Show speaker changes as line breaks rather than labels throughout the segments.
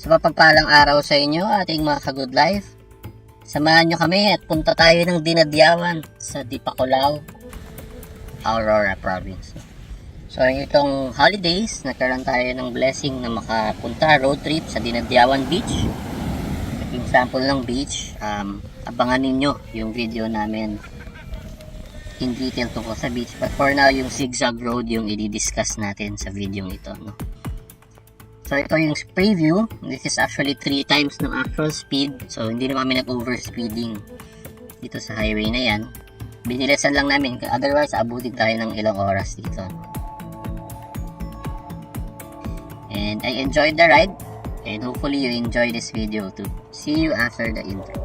Sa mapagpalang araw sa inyo, ating mga ka-good life. Samahan nyo kami at punta tayo ng Dinadyawan sa Dipakulao, Aurora Province. So itong holidays, nagkaroon tayo ng blessing na makapunta road trip sa Dinadyawan Beach. Yung sample ng beach, abangan ninyo yung video namin in detail tungkol sa beach. But for now, yung zigzag road yung i-discuss natin sa video ito, no? So ito yung preview. This is actually 3 times ng actual speed. So hindi naman kami nag-overspeeding dito sa highway na yan. Binilisan lang namin, otherwise abutin tayo ng ilang oras dito. And I enjoyed the ride, and hopefully you enjoy this video too. See you after the intro.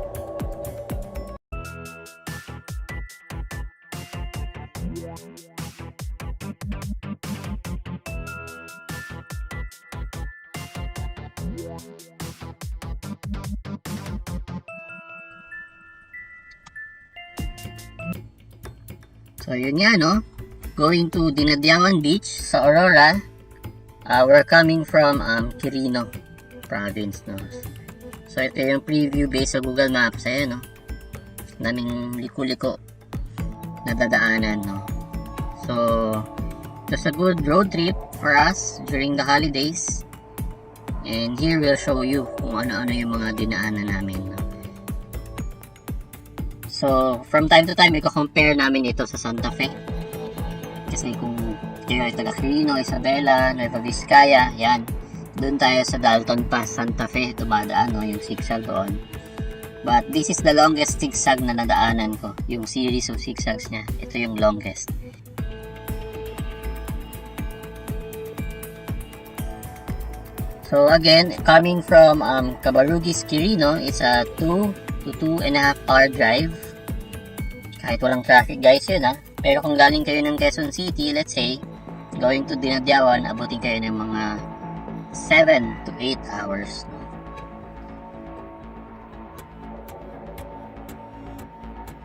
So yun nga, no? Going to Dinadyawan Beach sa Aurora. We're coming from Quirino Province, no? So ito yung preview based sa Google Maps, ayan, no? Daming liko-liko na dadaanan, no? So it's a good road trip for us during the holidays. And here we'll show you kung ano-ano yung mga dinaanan namin, no? So, from time to time, i-compare namin ito sa Santa Fe. Kasi kung kayo ay taga Quirino, Isabela, Nueva Vizcaya, yan. Doon tayo sa Dalton Pass, Santa Fe, tumadaan, no, yung zigzag doon. But this is the longest zigzag na nadaanan ko. Yung series of zigzags niya. Ito yung longest. So again, coming from Cabarugis, Quirino, it's a 2 to 2.5 hour drive. Kahit walang traffic, guys, yun, ha. Pero kung galing kayo ng Quezon City, let's say, going to Dinadyawan, abutin kayo ng mga 7 to 8 hours.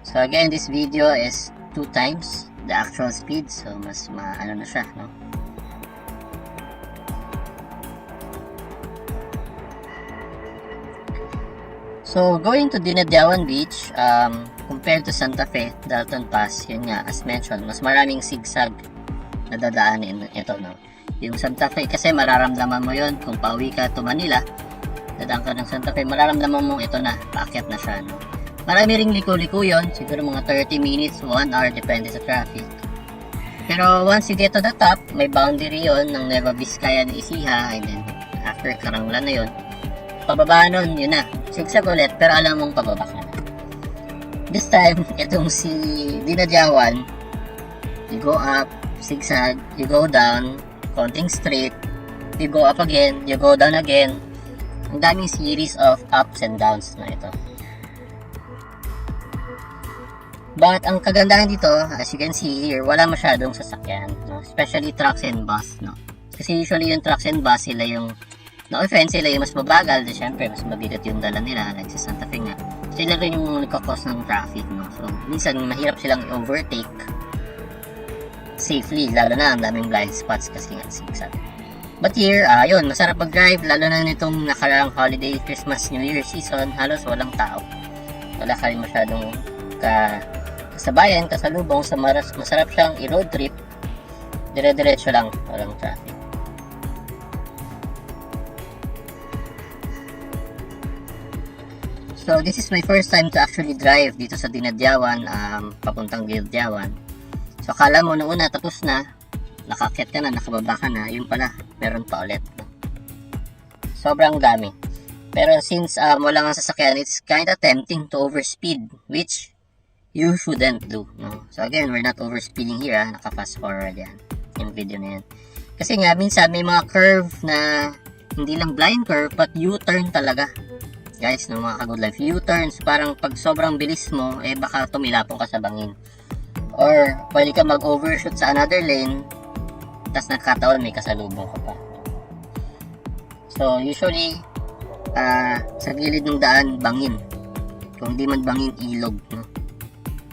So again, this video is 2 times the actual speed. So mas ano na siya, no? So going to Dinadyawan Beach, compared to Santa Fe, Dalton Pass, yun nga, as mentioned, mas maraming zigzag na dadaanin ito, no? Yung Santa Fe kasi mararamdaman mo yun kung pauwi ka to Manila, dadaan ka ng Santa Fe, mararamdaman mo ito na, paakyat na siya, no? Marami ring liko-liko yun, siguro mga 30 minutes, 1 hour, depende sa traffic. Pero once you get to the top, may boundary yun ng Nueva Vizcaya na Ecija, and then after Karanglan na yun, pababa nun, yun na, zigzag ulit, pero alam mong pababa ka na. This time, itong si Dinadyawan, you go up, zigzag, you go down, konting straight, you go up again, you go down again. Ang daming series of ups and downs na ito. But ang kagandahan dito, as you can see here, wala masyadong sasakyan, no? Especially trucks and bus, no? Kasi usually yung trucks and bus, sila yung no offense, sila yung mas mabagal, syempre mas mabigat yung dala nila, like sa Santa Fe nga. Sila rin yung nagkakos ng traffic, no? So minsan mahirap silang overtake safely, lalo na ang daming blind spots kasi nga zigzag. But here, yun, masarap mag-drive, lalo na nitong nakarang holiday, Christmas, New Year season, halos walang tao. Wala ka rin masyadong kasabayan, kasalubong, sa masarap siyang i-road trip, dire-diretso lang, walang traffic. So this is my first time to actually drive dito sa Dinadyawan, papuntang Dinadyawan. So akala mo na una tapos na, nakakyat ka na, nakababa ka na, yun pala, meron pa ulit. Sobrang dami. Pero since wala nga sasakyan, it's kinda tempting to overspeed, which you shouldn't do, no? So again, we're not overspeeding here, naka-fast forward yan, yung video na yan. Kasi nga, minsan may mga curve na hindi lang blind curve, but U-turn talaga. Guys, no, mga ka-good life, U-turns, parang pag sobrang bilis mo, baka tumilapong ka sa bangin. Or, pwede ka mag-overshoot sa another lane, tas nagkataon may kasalubong ka pa. So, usually, sa gilid ng daan, bangin. Kung di man bangin, ilog, no?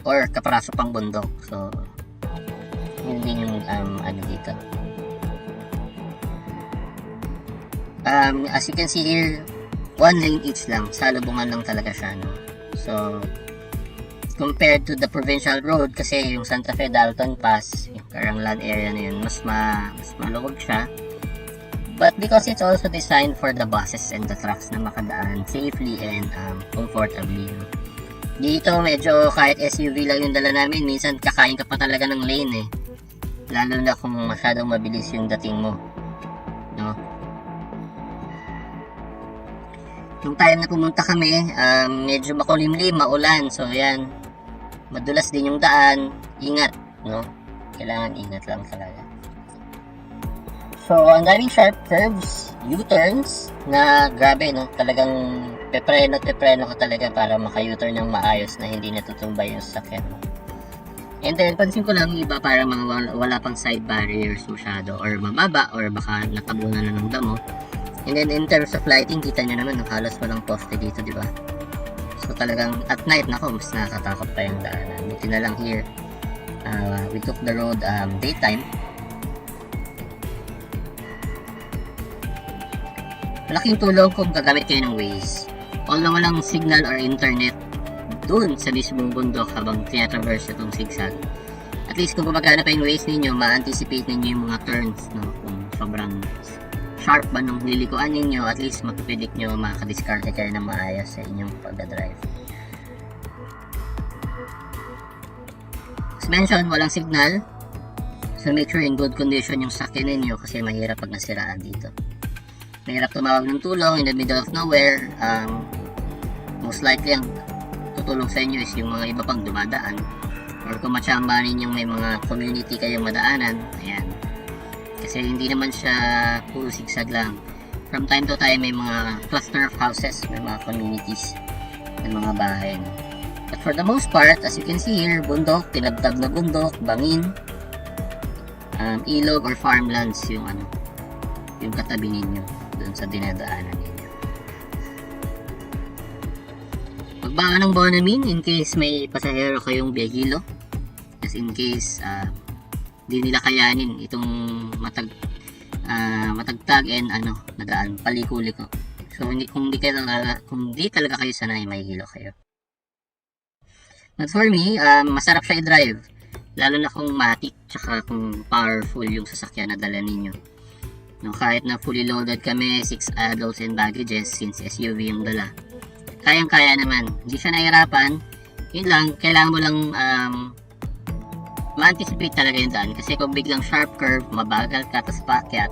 Or kaparaso pang bundok. So, yun din yung ano dito. As you can see here, one lane each lang, salubungan lang talaga siya, no? So compared to the provincial road, kasi yung Santa Fe Dalton Pass, yung Caranglan area na yun, mas maluwag siya. But because it's also designed for the buses and the trucks na makadaan safely and comfortably, no? Dito medyo kahit SUV lang yung dala namin, minsan kakain ka pa talaga ng lane lalo na kung masyadong mabilis yung dating mo, no? Yung time na pumunta kami, medyo makulimlim, maulan, so yan, madulas din yung daan, ingat, no? Kailangan ingat lang talaga. So, ang daming sharp curves, U-turns, na grabe, no? Talagang pepreno ka talaga para maka-U-turn ng maayos na hindi natutumbay yung sasakyan mo. And then, pansin ko lang yung iba para wala pang side barriers masyado, or mababa, or baka natabunan na ng damo. And then, in terms of lighting, kita nyo naman, halos walang poste dito, di ba? So, talagang at night, nako, mas nakakatakot pa yung daanan. Buti na lang here, we took the road daytime. Malaking tulong kung gagamit kayo ng Waze. Although walang signal or internet dun sa mismong bundok habang tinatraverse itong zigzag, at least kung gumagana pa yung Waze ninyo, ma-anticipate ninyo yung mga turns, no? Kung sobrang sharp ba nung lilikuan ninyo, at least mapipidik nyo, makadiskarte kayo ng maayos sa inyong pagdadrive. As mentioned, walang signal, so make sure in good condition yung sakyan ninyo kasi mahirap pag nasiraan dito. Mahirap tumawag ng tulong in the middle of nowhere. Most likely ang tutulong sa inyo is yung mga iba pang dumadaan, or kung matsamba ninyong may mga community kayong madaanan, ayan, kasi hindi naman siya puro zigzag lang. From time to time may mga cluster of houses, may mga communities ng mga bahay, no? But for the most part, as you can see here, bundok, tinabtab na bundok, bangin, ilog or farmlands yung yung katabi ninyo dun sa dinadaanan ninyo. Magbaka ng Bonamin in case may pasahero kayong biyahilo, just in case di nila kayanin itong matagtag and nadaan paliko-liko. So kung di talaga kayo sanay, may hilo kayo. But for me, masarap siya i-drive, lalo na kung matic tsaka kung powerful yung sasakyan na dala ninyo. No, kahit na fully loaded kami, 6 adults and baggages, since SUV yung dala, kayang-kaya naman. Hindi siya nahirapan. Yun lang, kailangan mo lang ma-anticipate talaga yung daan. Kasi kung biglang sharp curve, mabagal ka, tapos paakyat,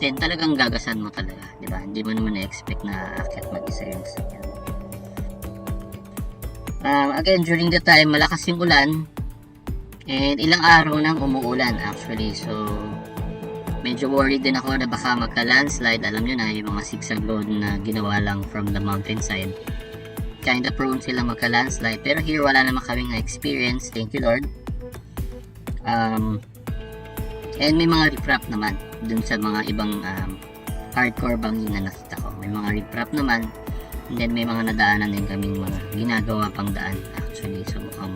then talagang gagasan mo talaga, diba? Hindi mo naman na-expect na aakyat mag-isa yung sasakyan. Again, during the time, malakas yung ulan, and ilang araw nang umuulan actually. So medyo worried din ako na baka magka-landslide. Alam nyo na, yung mga zigzag road na ginawa lang from the mountainside, kinda prone sila magka-landslide. Pero here, wala naman kaming na-experience, thank you Lord. And may mga riprap naman dun sa mga ibang hardcore bangin na nakita ko. May mga riprap naman, and then may mga nadaanan din kaming mga ginagawa pang daan actually. So mukhang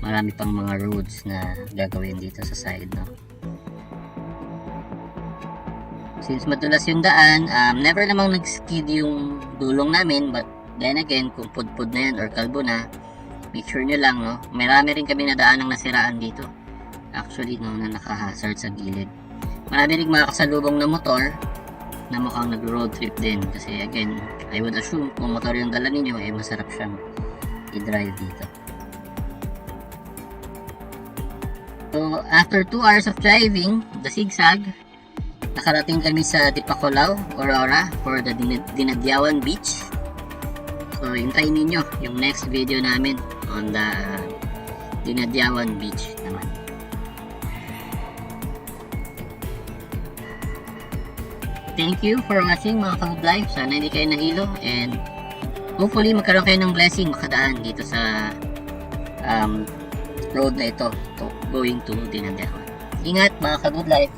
marami pang mga roads na gagawin dito sa side, no? Since madulas yung daan, never namang nag-skid yung dulong namin, but then again, kung pudpud na yan or kalbo na, make sure nyo lang, no? Marami rin kami nadaan ng nasiraan dito actually, no, na naka-hazard sa gilid. Marami rin mga kasalubong na motor na mukhang nag-road trip din, kasi again, I would assume kung motor yung dala ninyo, masarap siyang i-drive dito. So after 2 hours of driving the zigzag, nakarating kami sa Dipacolao, Aurora for the Dinadyawan Beach. So hintayin ninyo yung next video namin on the Dinadyawan Beach naman. Thank you for watching mga Kahood Life. Sana hindi kayo nahilo, and hopefully magkaroon kayo ng blessing makadaan dito sa road na ito going to Dinadyawan. Ingat mga Kahood Life.